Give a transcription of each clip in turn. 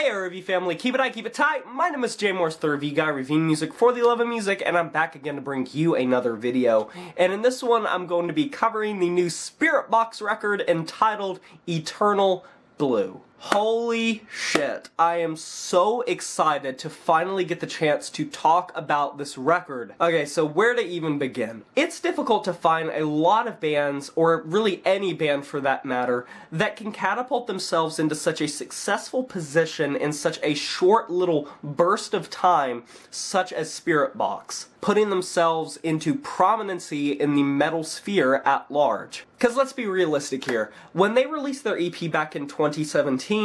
Hey review family, keep it high, keep it tight. My name is Jay Morse, the review guy reviewing music for the love of music, and I'm back again to bring you another video. And in this one, I'm going to be covering the new Spiritbox record entitled Eternal Blue. Holy shit, I am so excited to finally get the chance to talk about this record. Okay, so where to even begin? It's difficult to find a lot of bands, or really any band for that matter, that can catapult themselves into such a successful position in such a short little burst of time, such as Spiritbox, putting themselves into prominency in the metal sphere at large. Because let's be realistic here, when they released their EP back in 2017,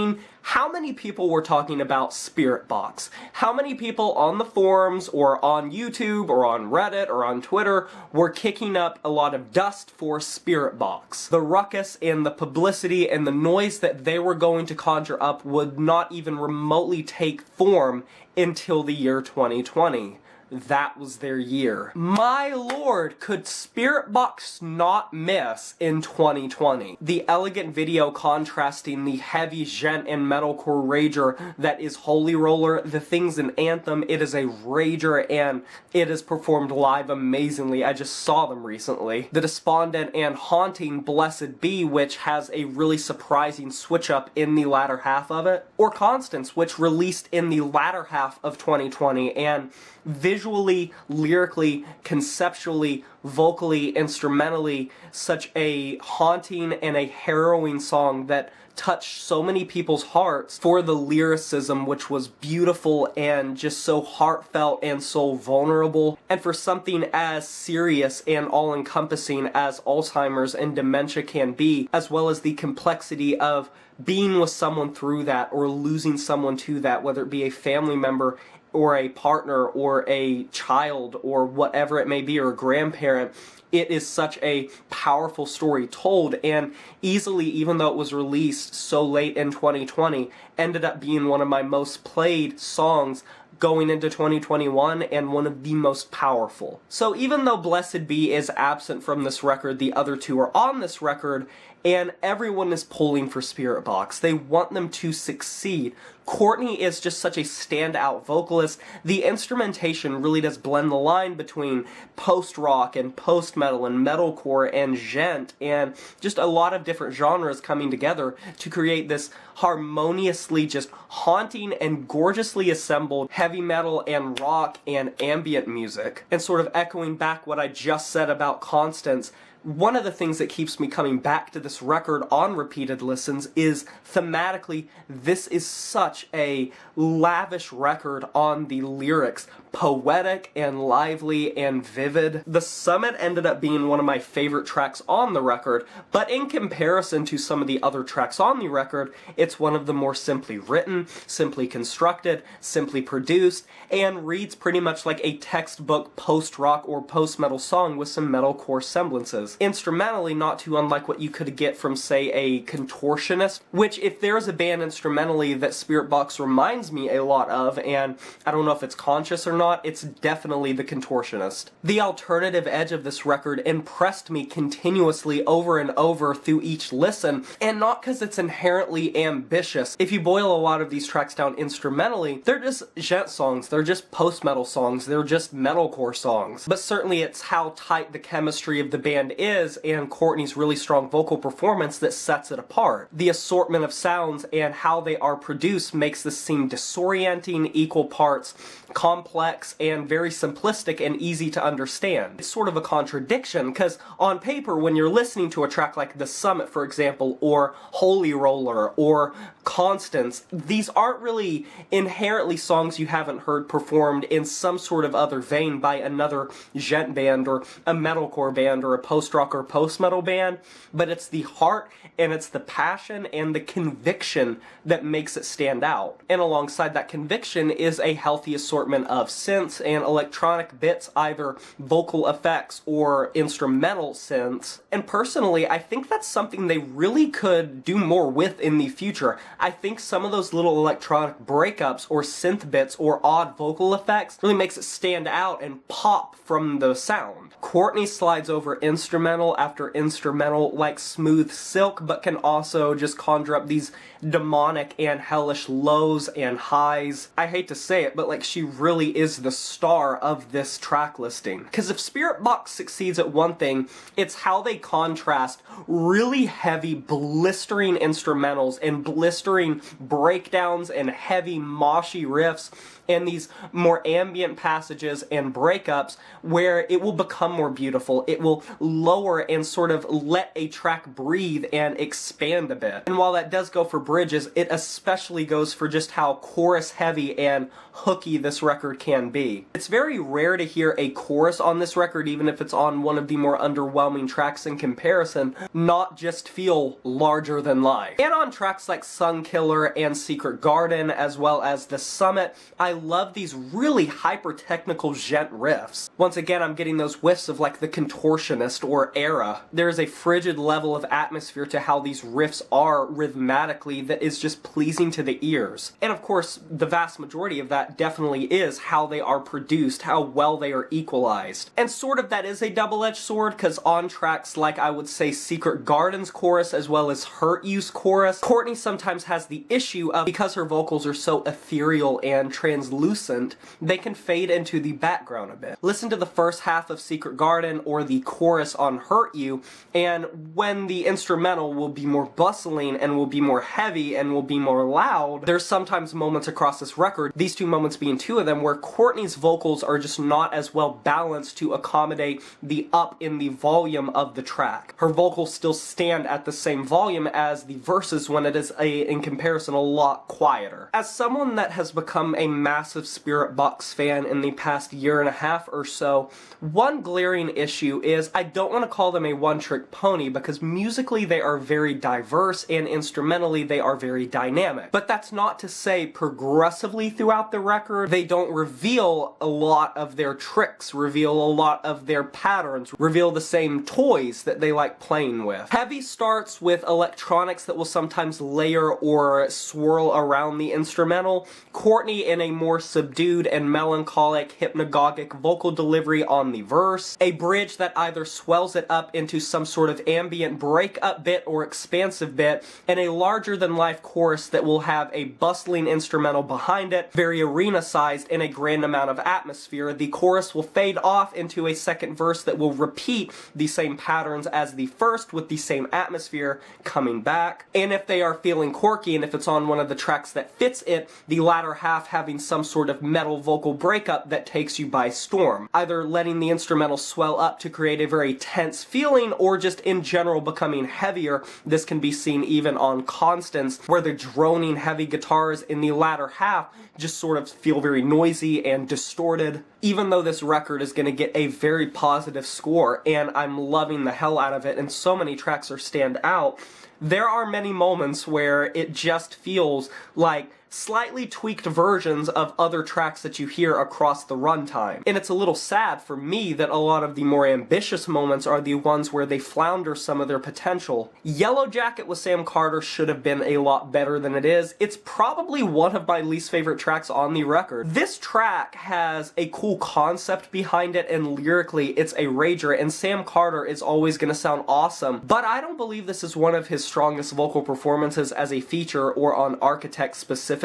how many people were talking about Spiritbox? How many people on the forums, or on YouTube, or on Reddit, or on Twitter were kicking up a lot of dust for Spiritbox? The ruckus and the publicity and the noise that they were going to conjure up would not even remotely take form until the year 2020. That was their year. My lord, could Spiritbox not miss in 2020? The elegant video contrasting the heavy Djent and Metalcore rager that is Holy Roller, the things in Anthem, it is a rager and it is performed live amazingly. I just saw them recently. The despondent and haunting Blessed Be, which has a really surprising switch up in the latter half of it. Or Constance, which released in the latter half of 2020 and visually, lyrically, conceptually, vocally, instrumentally, such a haunting and a harrowing song that touched so many people's hearts for the lyricism, which was beautiful and just so heartfelt and so vulnerable, and for something as serious and all-encompassing as Alzheimer's and dementia can be, as well as the complexity of being with someone through that or losing someone to that, whether it be a family member or a partner, or a child, or whatever it may be, or a grandparent. It is such a powerful story told, and easily, even though it was released so late in 2020, ended up being one of my most played songs going into 2021, and one of the most powerful. So even though Blessed Be is absent from this record, the other two are on this record, and everyone is pulling for Spiritbox. They want them to succeed. Courtney is just such a standout vocalist. The instrumentation really does blend the line between post-rock and post-metal and metalcore and djent, and just a lot of different genres coming together to create this harmoniously just haunting and gorgeously assembled heavy metal and rock and ambient music. And sort of echoing back what I just said about Constance, one of the things that keeps me coming back to this record on repeated listens is thematically, this is such a lavish record on the lyrics. Poetic and lively and vivid. The Summit ended up being one of my favorite tracks on the record, but in comparison to some of the other tracks on the record, it's one of the more simply written, simply constructed, simply produced, and reads pretty much like a textbook post-rock or post-metal song with some metalcore semblances. Instrumentally, not too unlike what you could get from, say, a Contortionist, which if there's a band instrumentally that Spiritbox reminds me a lot of, and I don't know if it's conscious or not, it's definitely the Contortionist. The alternative edge of this record impressed me continuously over and over through each listen, and not because it's inherently ambitious. If you boil a lot of these tracks down instrumentally, they're just djent songs, they're just post-metal songs, they're just metalcore songs. But certainly it's how tight the chemistry of the band is, and Courtney's really strong vocal performance that sets it apart. The assortment of sounds and how they are produced makes this seem disorienting, equal parts complex and very simplistic and easy to understand. It's sort of a contradiction, because on paper, when you're listening to a track like The Summit, for example, or Holy Roller, or Constance, these aren't really inherently songs you haven't heard performed in some sort of other vein by another djent band, or a metalcore band, or a post-rock or post-metal band, but it's the heart, and it's the passion, and the conviction that makes it stand out. And alongside that conviction is a healthy assortment of synths and electronic bits, either vocal effects or instrumental synths. And personally, I think that's something they really could do more with in the future. I think some of those little electronic breakups or synth bits or odd vocal effects really makes it stand out and pop from the sound. Courtney slides over instrumental after instrumental like smooth silk, but can also just conjure up these demonic and hellish lows and highs. I hate to say it, but like she really is the star of this track listing. Because if Spiritbox succeeds at one thing, it's how they contrast really heavy, blistering instrumentals and blistering breakdowns and heavy, moshy riffs and these more ambient passages and breakups where it will become more beautiful. It will lower and sort of let a track breathe and expand a bit. And while that does go for bridges, it especially goes for just how chorus heavy and hooky this record can be. It's very rare to hear a chorus on this record, even if it's on one of the more underwhelming tracks in comparison, not just feel larger than life. And on tracks like Sun Killer and Secret Garden, as well as The Summit, I love these really hyper-technical Djent riffs. Once again, I'm getting those whiffs of like the contortionist or era. There's a frigid level of atmosphere to how these riffs are rhythmatically that is just pleasing to the ears. And of course, the vast majority of that definitely is how they are produced, how well they are equalized. And sort of that is a double-edged sword, because on tracks like I would say Secret Garden's chorus as well as Hurt You's chorus, Courtney sometimes has the issue of, because her vocals are so ethereal and translucent, they can fade into the background a bit. Listen to the first half of Secret Garden or the chorus on Hurt You, and when the instrumental will be more bustling and will be more heavy and will be more loud, there's sometimes moments across this record, these two moments being two of them, where Courtney's vocals are just not as well balanced to accommodate the up in the volume of the track. Her vocals still stand at the same volume as the verses when it is in comparison a lot quieter. As someone that has become a massive Spiritbox fan in the past year and a half or so, one glaring issue is I don't want to call them a one-trick pony, because musically they are very diverse and instrumentally they are very dynamic. But that's not to say progressively throughout the record they don't reveal a lot of their tricks, reveal a lot of their patterns, reveal the same toys that they like playing with. Heavy starts with electronics that will sometimes layer or swirl around the instrumental. Courtney in a more subdued and melancholic, hypnagogic vocal delivery on the verse. A bridge that either swells it up into some sort of ambient break-up bit or expansive bit, and a larger-than-life chorus that will have a bustling instrumental behind it, very arena-sized and a grand amount of atmosphere. The chorus will fade off into a second verse that will repeat the same patterns as the first with the same atmosphere coming back. And if they are feeling quirky and if it's on one of the tracks that fits it, the latter half having some sort of metal vocal breakup that takes you by storm. Either letting the instrumental swell up to create a very tense feeling or just in general becoming heavier. This can be seen even on Constance, where the droning heavy guitars in the latter half just sort of feel very noisy and distorted. Even though this record is going to get a very positive score, and I'm loving the hell out of it, and so many tracks are stand out, there are many moments where it just feels like slightly tweaked versions of other tracks that you hear across the runtime. And it's a little sad for me that a lot of the more ambitious moments are the ones where they flounder some of their potential. Yellow Jacket with Sam Carter should have been a lot better than it is. It's probably one of my least favorite tracks on the record. This track has a cool concept behind it, and lyrically it's a rager, and Sam Carter is always going to sound awesome, but I don't believe this is one of his strongest vocal performances as a feature or on Architect specifically.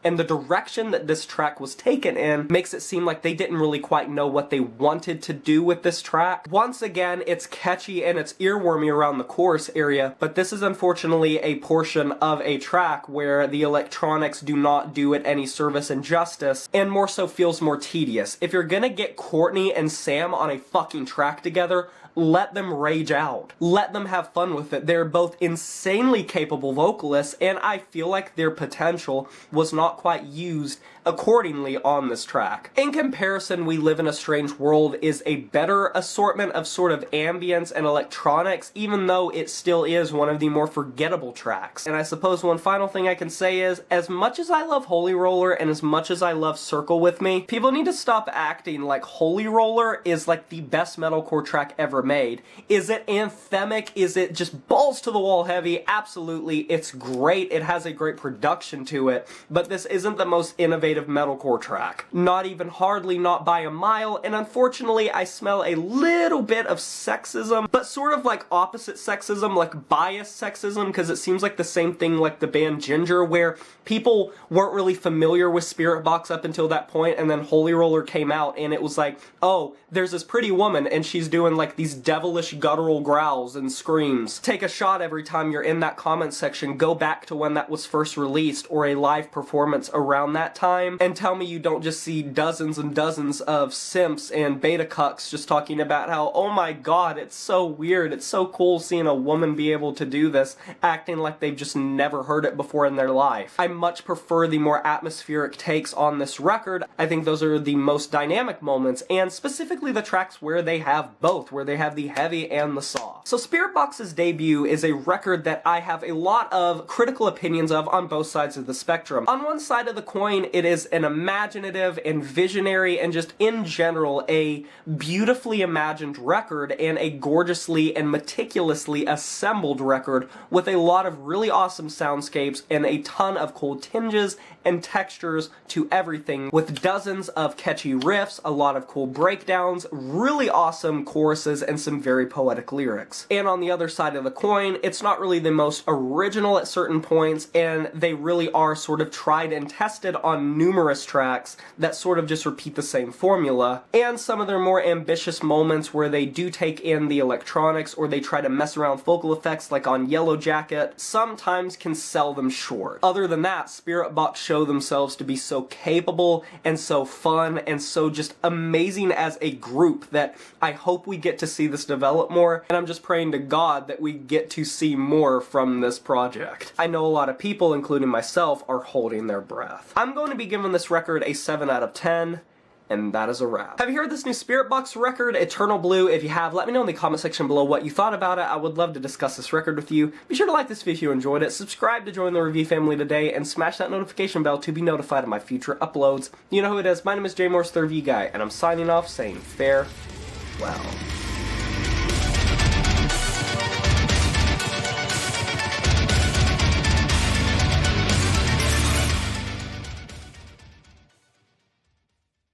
And the direction that this track was taken in makes it seem like they didn't really quite know what they wanted to do with this track. Once again, it's catchy and it's earwormy around the chorus area, but this is unfortunately a portion of a track where the electronics do not do it any service and justice, and more so feels more tedious. If you're gonna get Courtney and Sam on a fucking track together, let them rage out. Let them have fun with it. They're both insanely capable vocalists, and I feel like their potential was not quite used accordingly on this track. In comparison, We Live in a Strange World is a better assortment of sort of ambience and electronics, even though it still is one of the more forgettable tracks. And I suppose one final thing I can say is, as much as I love Holy Roller and as much as I love Circle With Me, people need to stop acting like Holy Roller is like the best metalcore track ever made. Is it anthemic? Is it just balls to the wall heavy? Absolutely. It's great. It has a great production to it, but this isn't the most innovative metalcore track. Not even hardly, not by a mile, and unfortunately I smell a little bit of sexism, but sort of like opposite sexism, like biased sexism, because it seems like the same thing like the band Ginger, where people weren't really familiar with Spiritbox up until that point, and then Holy Roller came out and it was like, oh, there's this pretty woman and she's doing like these devilish guttural growls and screams. Take a shot every time you're in that comment section, go back to when that was first released or a live performance around that time, and tell me you don't just see dozens and dozens of simps and beta cucks just talking about how, oh my god, it's so weird, it's so cool seeing a woman be able to do this, acting like they've just never heard it before in their life. I much prefer the more atmospheric takes on this record. I think those are the most dynamic moments, and specifically the tracks where they have both, where they have the heavy and the soft. So Spiritbox's debut is a record that I have a lot of critical opinions of on both sides of the spectrum. On one side of the coin, it is an imaginative and visionary and just in general a beautifully imagined record and a gorgeously and meticulously assembled record with a lot of really awesome soundscapes and a ton of cool tinges and textures to everything, with dozens of catchy riffs, a lot of cool breakdowns, really awesome choruses, and some very poetic lyrics. And on the other side of the coin, it's not really the most original at certain points, and they really are sort of tried and tested on numerous tracks that sort of just repeat the same formula, and some of their more ambitious moments where they do take in the electronics or they try to mess around with vocal effects like on Yellow Jacket, sometimes can sell them short. Other than that, Spiritbox show themselves to be so capable and so fun and so just amazing as a group that I hope we get to see this develop more, and I'm just praying to God that we get to see more from this project. I know a lot of people, including myself, are holding their breath. I'm going to be giving this record a 7 out of 10. And that is a wrap. Have you heard this new Spiritbox record, Eternal Blue? If you have, let me know in the comment section below what you thought about it. I would love to discuss this record with you. Be sure to like this video if you enjoyed it, subscribe to join the review family today, and smash that notification bell to be notified of my future uploads. You know who it is. My name is J Morse, the Review Guy, and I'm signing off saying farewell.